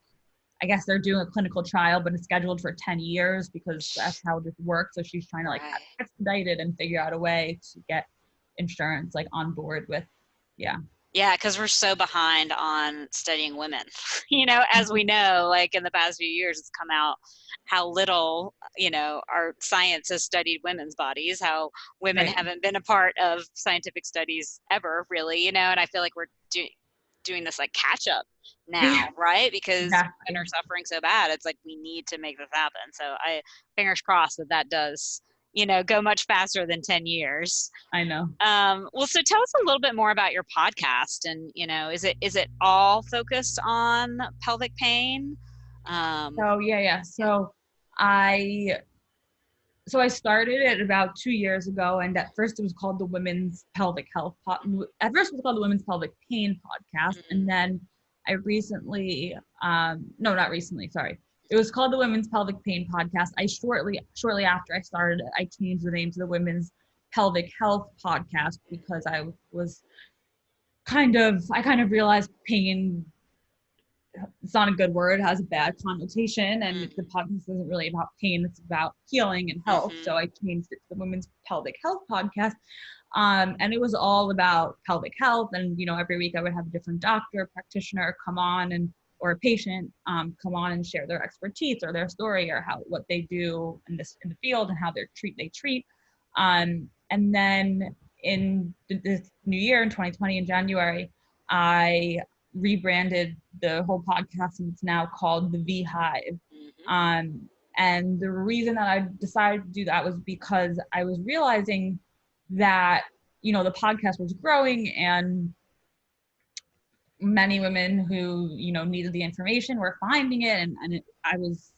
I guess they're doing a clinical trial, but it's scheduled for 10 years because that's how this works. So she's trying to like Right. expedite it and figure out a way to get insurance like on board with, yeah. Yeah, because we're so behind on studying women. As we know, like in the past few years, it's come out how little, our science has studied women's bodies, how women Right. haven't been a part of scientific studies ever, really, and I feel like we're doing this like catch up now, right? Because women Exactly. are suffering so bad. It's like we need to make this happen. So fingers crossed that does, go much faster than 10 years. I know. Well, so tell us a little bit more about your podcast, and is it all focused on pelvic pain? So yeah. I I started it about 2 years ago, and at first it was called the Women's Pelvic Health At first it was called the Women's Pelvic Pain Podcast, Mhm. and then I recently, no, not recently, sorry. It was called the Women's Pelvic Pain Podcast. I shortly after I started it, I changed the name to the Women's Pelvic Health Podcast because I kind of realized pain, it's not a good word, has a bad connotation, and the podcast isn't really about pain, it's about healing and health. So I changed it to the Women's Pelvic Health Podcast. And it was all about pelvic health. And, every week I would have a different doctor, practitioner come on or a patient come on and share their expertise or their story or what they do in the field and how they treat. And then in this new year in 2020 in January, I rebranded the whole podcast and it's now called the V Hive. And the reason that I decided to do that was because I was realizing that, the podcast was growing and many women who, needed the information were finding it. And I was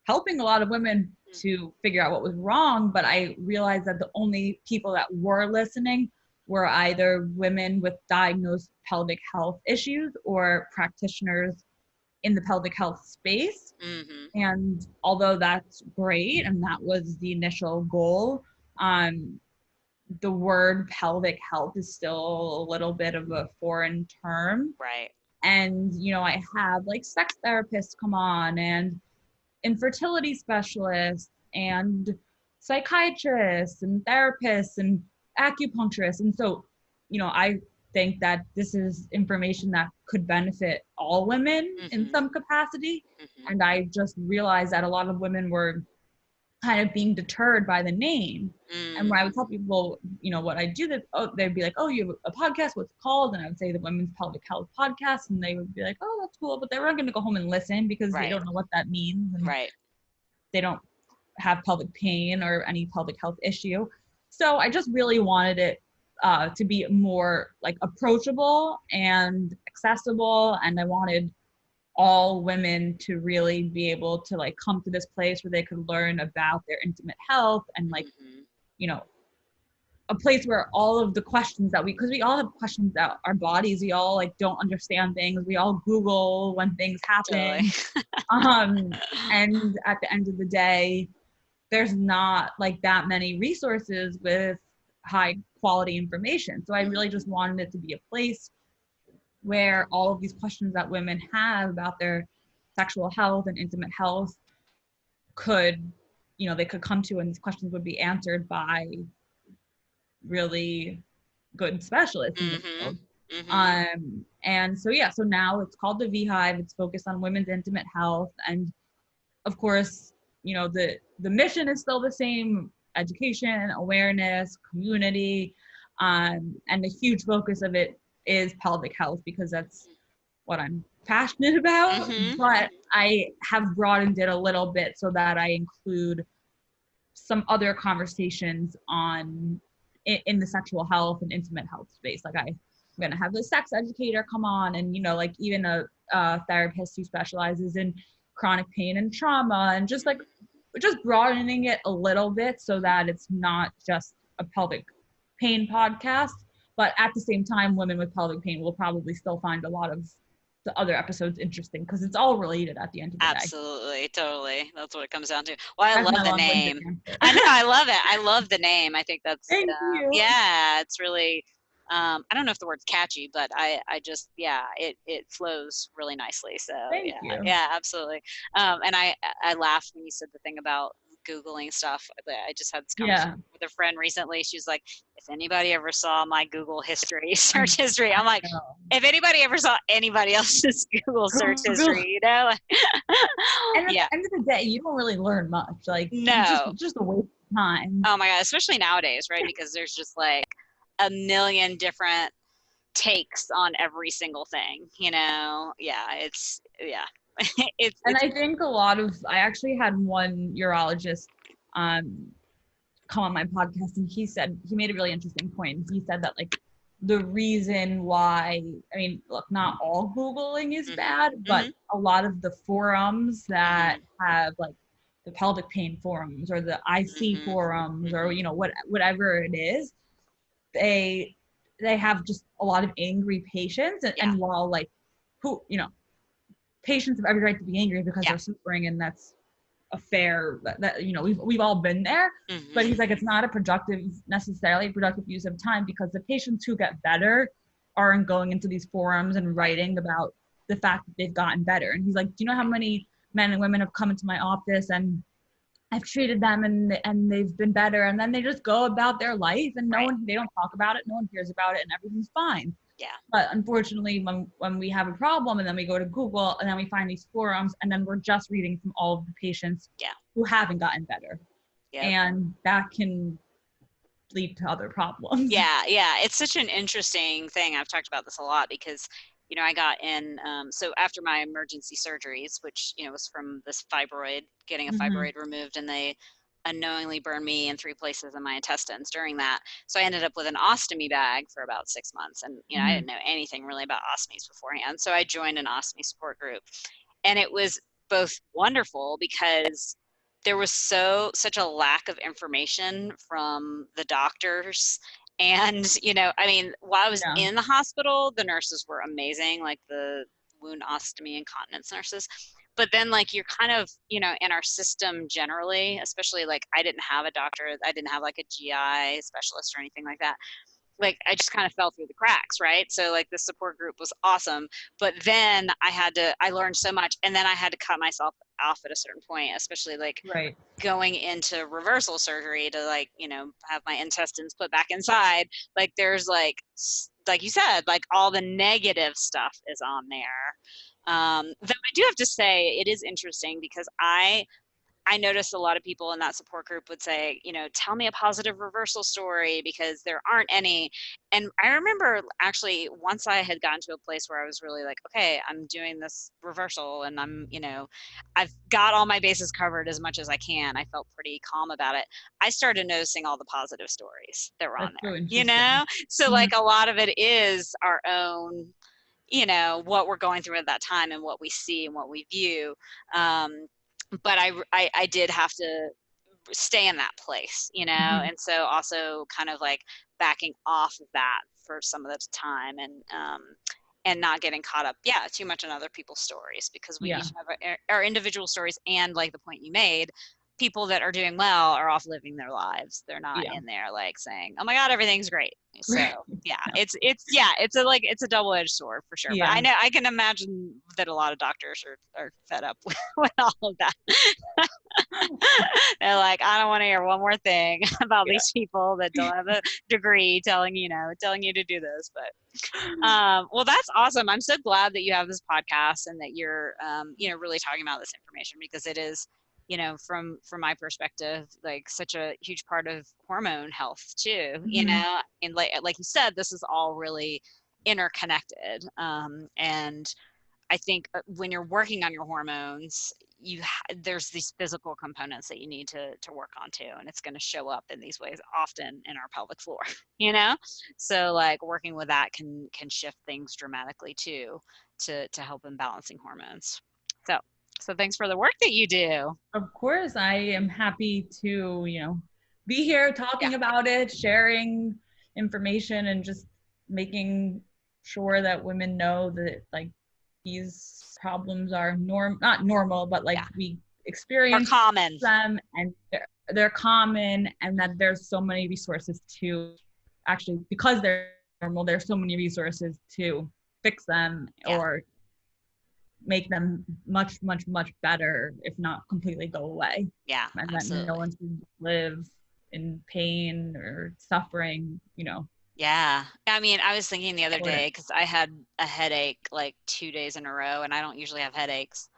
helping a lot of women to figure out what was wrong. But I realized that the only people that were listening were either women with diagnosed pelvic health issues or practitioners in the pelvic health space. And although that's great, and that was the initial goal, the word pelvic health is still a little bit of a foreign term. Right. And, I have like sex therapists come on and infertility specialists and psychiatrists and therapists and acupuncturists. And so, I think that this is information that could benefit all women in some capacity. And I just realized that a lot of women were kind of being deterred by the name. And when I would tell people, what I do, they'd be like, oh, you have a podcast, what's it called? And I would say the Women's Pelvic Health Podcast. And they would be like, oh, that's cool. But they weren't going to go home and listen because they don't know what that means. And they don't have pelvic pain or any pelvic health issue. So I just really wanted it to be more like approachable and accessible. And I wanted all women to really be able to like come to this place where they could learn about their intimate health and like, a place where all of the questions that because we all have questions about our bodies, we all like don't understand things, we all Google when things happen. And at the end of the day, there's not like that many resources with high quality information. So I really just wanted it to be a place where all of these questions that women have about their sexual health and intimate health could, they could come to, and these questions would be answered by really good specialists in the field. And so now it's called the V Hive. It's focused on women's intimate health, and of course, the mission is still the same: education, awareness, community, and a huge focus of it is pelvic health because that's what I'm passionate about. But I have broadened it a little bit so that I include some other conversations in the sexual health and intimate health space. Like I'm going to have the sex educator come on, and like even a therapist who specializes in chronic pain and trauma, and just broadening it a little bit so that it's not just a pelvic pain podcast. But at the same time, women with pelvic pain will probably still find a lot of the other episodes interesting because it's all related at the end of the day. Absolutely, totally. That's what it comes down to. Well, I love the name. I know, I love it. I love the name. I think that's Thank you. Yeah, it's really I don't know if the word's catchy, but I just it flows really nicely. So Thank you. Yeah, absolutely. And I laughed when you said the thing about Googling stuff. I just had this conversation with a friend recently. She's like, if anybody ever saw my Google history, search history, I'm like, if anybody ever saw anybody else's Google search history, And at the end of the day, you don't really learn much. Like, no, just a waste of time. Oh my God, especially nowadays, right? Because there's just like a million different takes on every single thing, it's and I think I actually had one urologist come on my podcast, and he made a really interesting point. He said that like the reason why, I mean, look, not all Googling is bad, but a lot of the forums that have like the pelvic pain forums or the IC forums or whatever it is, they have just a lot of angry patients, and while like who patients have every right to be angry because Yeah. they're suffering, and that's a fair that you know we've all been there. But he's Mm-hmm. like, it's not necessarily productive use of time, because the patients who get better aren't going into these forums and Right. writing about the fact that they've gotten better. And he's like, do you know how Right. many men and women have come into my office and I've treated them and they've been better, and then they just go about their life and Right. they don't talk about it, no one hears about it, and everything's fine. Yeah. But unfortunately, when we have a problem and then we go to Google and then we find these forums and then we're just reading from all of the patients Yeah. who haven't gotten better, Yep. and that can lead to other problems. Yeah, yeah, it's such an interesting thing. I've talked about this a lot because, I got in, so after my emergency surgeries, which, was from this fibroid, getting a Mm-hmm. fibroid removed, and they unknowingly burned me in 3 places in my intestines during that. So I ended up with an ostomy bag for about 6 months. And, I Mm-hmm. didn't know anything really about ostomies beforehand. So I joined an ostomy support group. And it was both wonderful because there was such a lack of information from the doctors. And I mean, while I was Yeah. in the hospital, the nurses were amazing, like the wound ostomy and continence nurses. But then, like, you're kind of, in our system generally, especially like I didn't have a doctor, I didn't have like a GI specialist or anything like that. Like, I just kind of fell through the cracks, right? So like the support group was awesome, but then I learned so much, and then I had to cut myself off at a certain point, especially like Right. going into reversal surgery to, like, have my intestines put back inside. Like, there's like you said, like all the negative stuff is on there. Though I do have to say it is interesting because I noticed a lot of people in that support group would say, tell me a positive reversal story, because there aren't any. And I remember actually once I had gotten to a place where I was really like, okay, I'm doing this reversal and I've got all my bases covered as much as I can. I felt pretty calm about it. I started noticing all the positive stories that were on That's so there, interesting. So Mm-hmm. like a lot of it is our own, what we're going through at that time and what we see and what we view. But I did have to stay in that place, Mm-hmm. and so also kind of like backing off of that for some of the time, and not getting caught up, yeah, too much in other people's stories, because we Yeah. each have our individual stories. And like the point you made, people that are doing well are off living their lives. They're not Yeah. in there like saying, oh my God, everything's great. So Right. yeah, Yeah. it's a double-edged sword for sure. But Yeah. I know I can imagine that a lot of doctors are fed up with all of that. They're like, I don't want to hear one more thing about Yeah. these people that don't have a degree telling you to do this. But well, that's awesome. I'm so glad that you have this podcast and that you're really talking about this information, because it is, from my perspective, like such a huge part of hormone health too. Mm-hmm. And like you said, this is all really interconnected. And I think when you're working on your hormones, there's these physical components that you need to work on too, and it's going to show up in these ways often in our pelvic floor. you know so like working with that can shift things dramatically too, to help in balancing hormones. So thanks for the work that you do. Of course, I am happy to, be here Yeah. talking about it, sharing information, and just making sure that women know that like these problems are not normal, but like Yeah. we Are experience common. them, and they're common, and that there's so many resources to actually, because they're normal, there's so many resources to fix them Yeah. or make them much, much, much better, if not completely go away, Yeah, and that no absolutely. one should live in pain or suffering. Yeah. I mean, I was thinking the other Important. day because I had a headache like 2 days in a row, and I don't usually have headaches.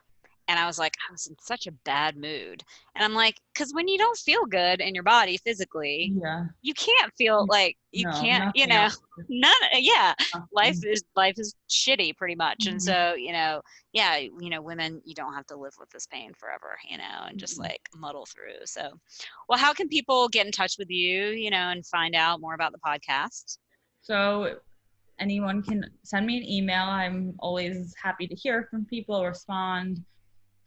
And I was like, I was in such a bad mood. And I'm like, because when you don't feel good in your body physically, Yeah. you can't feel like you No, can't, nothing else. none, yeah, life Nothing. is life is shitty pretty much. And Mhm. so, yeah, women, you don't have to live with this pain forever, and just Mhm. like muddle through. So, well, how can people get in touch with you, and find out more about the podcast? So anyone can send me an email. I'm always happy to hear from people, respond,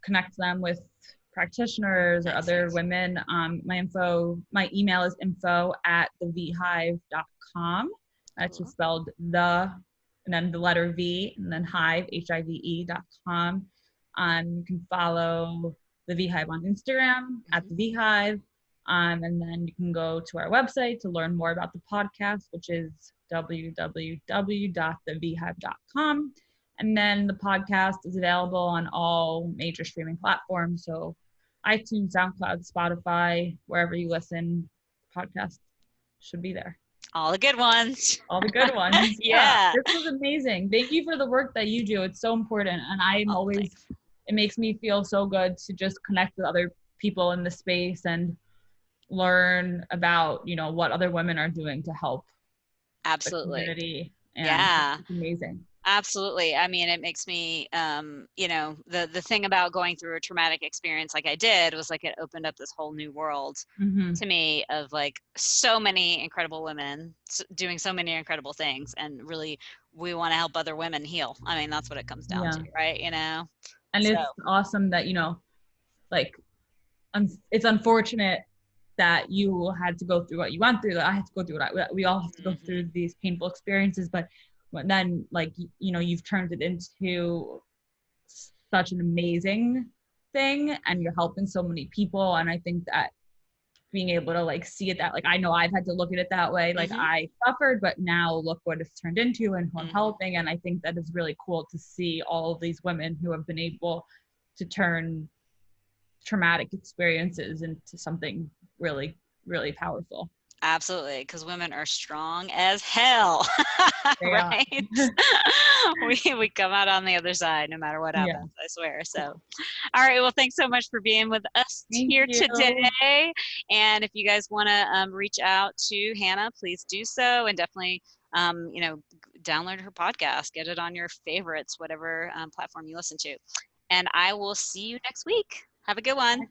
connect them with practitioners or Nice. other women. My email is info@thevhive.com. That's just Cool. spelled the, and then the letter V, and then hive, Hive.com. You can follow the V Hive on Instagram at Mhm. the V Hive. And then you can go to our website to learn more about the podcast, which is www.thevhive.com. And then the podcast is available on all major streaming platforms. So iTunes, SoundCloud, Spotify, wherever you listen, podcast should be there. All the good ones. All the good ones. Yeah, Yeah. this was amazing. Thank you for the work that you do. It's so important. And I'm Oh, always, thanks. it makes me feel so good to just connect with other people in the space and learn about, what other women are doing to help the Absolutely. community. And Yeah. it's amazing. Absolutely. I mean, it makes me, the thing about going through a traumatic experience like I did was like it opened up this whole new world Mm-hmm. to me of like so many incredible women doing so many incredible things, and really we want to help other women heal. I mean, that's what it comes down to, Yeah. right? And So it's awesome that, like, it's unfortunate that you had to go through what you went through, that I had to go through we all have to go mhm, through these painful experiences, but then, like, you've turned it into such an amazing thing, and you're helping so many people. And I think that being able to, like, see it, that, like, I know I've had to look at it that way, like, mhm, I suffered, but now look what it's turned into and who I'm mhm. helping. And I think that is really cool to see all of these women who have been able to turn traumatic experiences into something really, really powerful. Absolutely, because women are strong as hell, They are. right? We come out on the other side no matter what Yeah. happens, I swear. So, all right, well, thanks so much for being with us Thank here you. today. And if you guys want to reach out to Hannah, please do so, and definitely, download her podcast, get it on your favorites, whatever platform you listen to. And I will see you next week. Have a good one.